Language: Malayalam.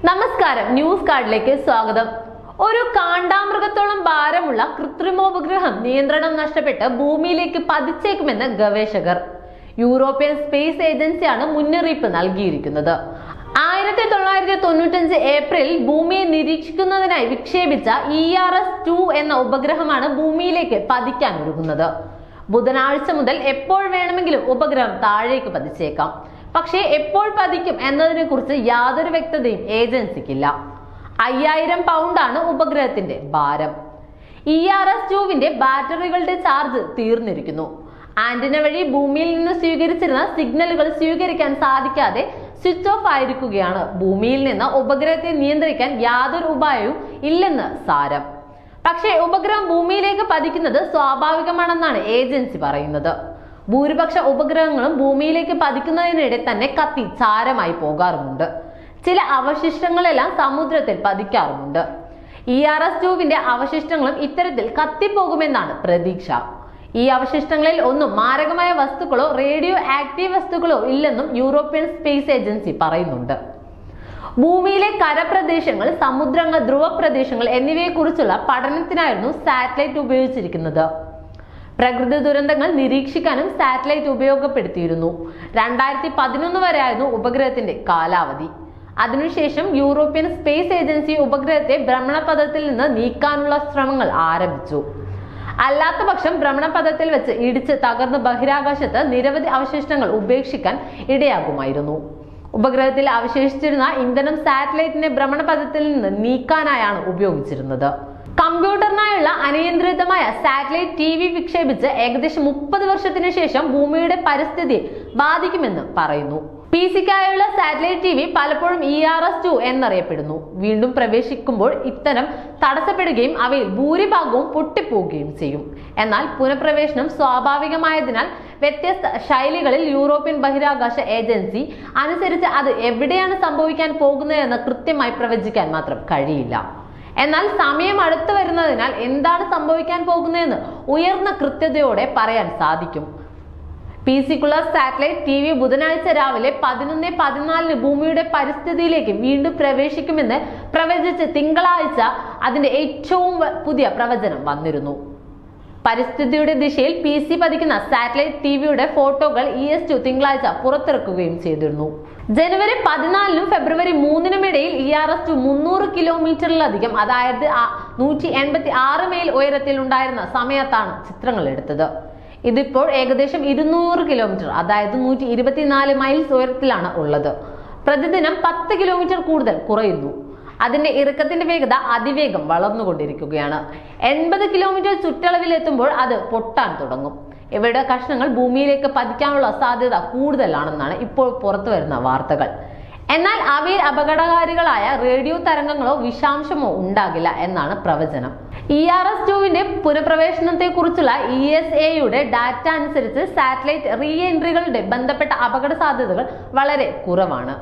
നമസ്കാരം, ന്യൂസ് കാർഡിലേക്ക് സ്വാഗതം. ഒരു കാണ്ടാമൃഗത്തോളം ഭാരമുള്ള കൃത്രിമോപഗ്രഹം നിയന്ത്രണം നഷ്ടപ്പെട്ട് ഭൂമിയിലേക്ക് പതിച്ചേക്കുമെന്ന് ഗവേഷകർ. യൂറോപ്യൻ സ്പേസ് ഏജൻസിയാണ് മുന്നറിയിപ്പ് നൽകിയിരിക്കുന്നത്. 1995 ഏപ്രിൽ ഭൂമിയെ നിരീക്ഷിക്കുന്നതിനായി വിക്ഷേപിച്ച ERS-2 എന്ന ഉപഗ്രഹമാണ് ഭൂമിയിലേക്ക് പതിക്കാൻ ഒരുങ്ങുന്നത്. ബുധനാഴ്ച മുതൽ എപ്പോൾ വേണമെങ്കിലും ഉപഗ്രഹം താഴേക്ക് പതിച്ചേക്കാം. പക്ഷേ എപ്പോൾ പതിക്കും എന്നതിനെ കുറിച്ച് യാതൊരു വ്യക്തതയും ഏജൻസിക്കില്ല. 5000 പൗണ്ടാണ് ഉപഗ്രഹത്തിന്റെ ഭാരം. ERS-2വിന്റെ ബാറ്ററികളുടെ ചാർജ് തീർന്നിരിക്കുന്നു. ആന്റിന വഴി ഭൂമിയിൽ നിന്ന് സ്വീകരിച്ചിരുന്ന സിഗ്നലുകൾ സ്വീകരിക്കാൻ സാധിക്കാതെ സ്വിച്ച് ഓഫ് ആയിരിക്കുകയാണ്. ഭൂമിയിൽ നിന്ന് ഉപഗ്രഹത്തെ നിയന്ത്രിക്കാൻ യാതൊരു ഉപായവും ഇല്ലെന്ന് സാരം. പക്ഷേ ഉപഗ്രഹം ഭൂമിയിലേക്ക് പതിക്കുന്നത് സ്വാഭാവികമാണെന്നാണ് ഏജൻസി പറയുന്നത്. ഭൂരിപക്ഷ ഉപഗ്രഹങ്ങളും ഭൂമിയിലേക്ക് പതിക്കുന്നതിനിടെ തന്നെ കത്തി ചാരമായി പോകാറുമുണ്ട്. ചില അവശിഷ്ടങ്ങളെല്ലാം സമുദ്രത്തിൽ പതിക്കാറുമുണ്ട്. ERS-2വിന്റെ അവശിഷ്ടങ്ങളും ഇത്തരത്തിൽ കത്തിപ്പോകുമെന്നാണ് പ്രതീക്ഷ. ഈ അവശിഷ്ടങ്ങളിൽ ഒന്നും മാരകമായ വസ്തുക്കളോ റേഡിയോ ആക്റ്റീവ് വസ്തുക്കളോ ഇല്ലെന്നും യൂറോപ്യൻ സ്പേസ് ഏജൻസി പറയുന്നുണ്ട്. ഭൂമിയിലെ കരപ്രദേശങ്ങൾ, സമുദ്രങ്ങൾ, ധ്രുവ പ്രദേശങ്ങൾ എന്നിവയെക്കുറിച്ചുള്ള പഠനത്തിനായിരുന്നു സാറ്റലൈറ്റ് ഉപയോഗിച്ചിരിക്കുന്നത്. പ്രകൃതി ദുരന്തങ്ങൾ നിരീക്ഷിക്കാനും സാറ്റലൈറ്റ് ഉപയോഗപ്പെടുത്തിയിരുന്നു. 2011 വരെയായിരുന്നു ഉപഗ്രഹത്തിന്റെ കാലാവധി. അതിനുശേഷം യൂറോപ്യൻ സ്പേസ് ഏജൻസി ഉപഗ്രഹത്തെ ഭ്രമണപഥത്തിൽ നിന്ന് നീക്കാനുള്ള ശ്രമങ്ങൾ ആരംഭിച്ചു. അല്ലാത്ത പക്ഷം ഭ്രമണപഥത്തിൽ വെച്ച് ഇടിച്ച് തകർന്ന് ബഹിരാകാശത്ത് നിരവധി അവശിഷ്ടങ്ങൾ ഉപേക്ഷിക്കാൻ ഇടയാകുമായിരുന്നു. ഉപഗ്രഹത്തിൽ അവശേഷിച്ചിരുന്ന ഇന്ധനം സാറ്റലൈറ്റിനെ ഭ്രമണപഥത്തിൽ നിന്ന് നീക്കാനായാണ് ഉപയോഗിച്ചിരുന്നത്. കമ്പ്യൂട്ടറിനായുള്ള അനിയന്ത്രിതമായ സാറ്റലൈറ്റ് TV വിക്ഷേപിച്ച് ഏകദേശം 30 വർഷത്തിന് ശേഷം ഭൂമിയുടെ പരിസ്ഥിതിയെ ബാധിക്കുമെന്ന് പറയുന്നു. PCക്കായുള്ള സാറ്റലൈറ്റ് TV പലപ്പോഴും ERS-2 എന്നറിയപ്പെടുന്നു. വീണ്ടും പ്രവേശിക്കുമ്പോൾ ഇത്തരം തടസ്സപ്പെടുകയും അവയിൽ ഭൂരിഭാഗവും പൊട്ടിപ്പോവുകയും ചെയ്യും. എന്നാൽ പുനഃപ്രവേശനം സ്വാഭാവികമായതിനാൽ വ്യത്യസ്ത ശൈലികളിൽ യൂറോപ്യൻ ബഹിരാകാശ ഏജൻസി അനുസരിച്ച് അത് എവിടെയാണ് സംഭവിക്കാൻ പോകുന്നതെന്ന് കൃത്യമായി പ്രവചിക്കാൻ മാത്രം കഴിയില്ല. എന്നാൽ സമയം അടുത്തു വരുന്നതിനാൽ എന്താണ് സംഭവിക്കാൻ പോകുന്നതെന്ന് ഉയർന്ന കൃത്യതയോടെ പറയാൻ സാധിക്കും. PCക്കുള്ള സാറ്റലൈറ്റ് TV ബുധനാഴ്ച രാവിലെ 11:14 ഭൂമിയുടെ പരിസ്ഥിതിയിലേക്ക് വീണ്ടും പ്രവേശിക്കുമെന്ന് പ്രവചിച്ച് തിങ്കളാഴ്ച അതിന്റെ ഏറ്റവും പുതിയ പ്രവചനം വന്നിരുന്നു. പരിസ്ഥിതിയുടെ ദിശയിൽ PC പതിക്കുന്ന സാറ്റലൈറ്റ് TVയുടെ ഫോട്ടോകൾ ES-2 തിങ്കളാഴ്ച പുറത്തിറക്കുകയും ചെയ്തിരുന്നു. ജനുവരി 14 ഫെബ്രുവരി 3 ഇടയിൽ ERS-2 300 കിലോമീറ്ററിലധികം, അതായത് 186 മൈൽ ഉയരത്തിൽ ഉണ്ടായിരുന്ന സമയത്താണ് ചിത്രങ്ങൾ എടുത്തത്. ഇതിപ്പോൾ ഏകദേശം 200 കിലോമീറ്റർ, അതായത് 124 മൈൽസ് ഉയരത്തിലാണ് ഉള്ളത്. പ്രതിദിനം 10 കിലോമീറ്റർ കൂടുതൽ കുറയുന്നു. അതിന്റെ ഇറക്കത്തിന്റെ വേഗത അതിവേഗം വളർന്നുകൊണ്ടിരിക്കുകയാണ്. 80 കിലോമീറ്റർ ചുറ്റളവിൽ എത്തുമ്പോൾ അത് പൊട്ടാൻ തുടങ്ങും. ഇവയുടെ കഷ്ണങ്ങൾ ഭൂമിയിലേക്ക് പതിക്കാനുള്ള സാധ്യത കൂടുതലാണെന്നാണ് ഇപ്പോൾ പുറത്തു വരുന്ന വാർത്തകൾ. എന്നാൽ അവയിൽ അപകടകാരികളായ റേഡിയോ തരംഗങ്ങളോ വിഷാംശമോ ഉണ്ടാകില്ല എന്നാണ് പ്രവചനം. ERS-2വിന്റെ പുനഃപ്രവേശനത്തെ കുറിച്ചുള്ള ESAയുടെ ഡാറ്റ അനുസരിച്ച് സാറ്റലൈറ്റ് റീ എൻട്രികളുടെ ബന്ധപ്പെട്ട അപകട സാധ്യതകൾ വളരെ കുറവാണ്.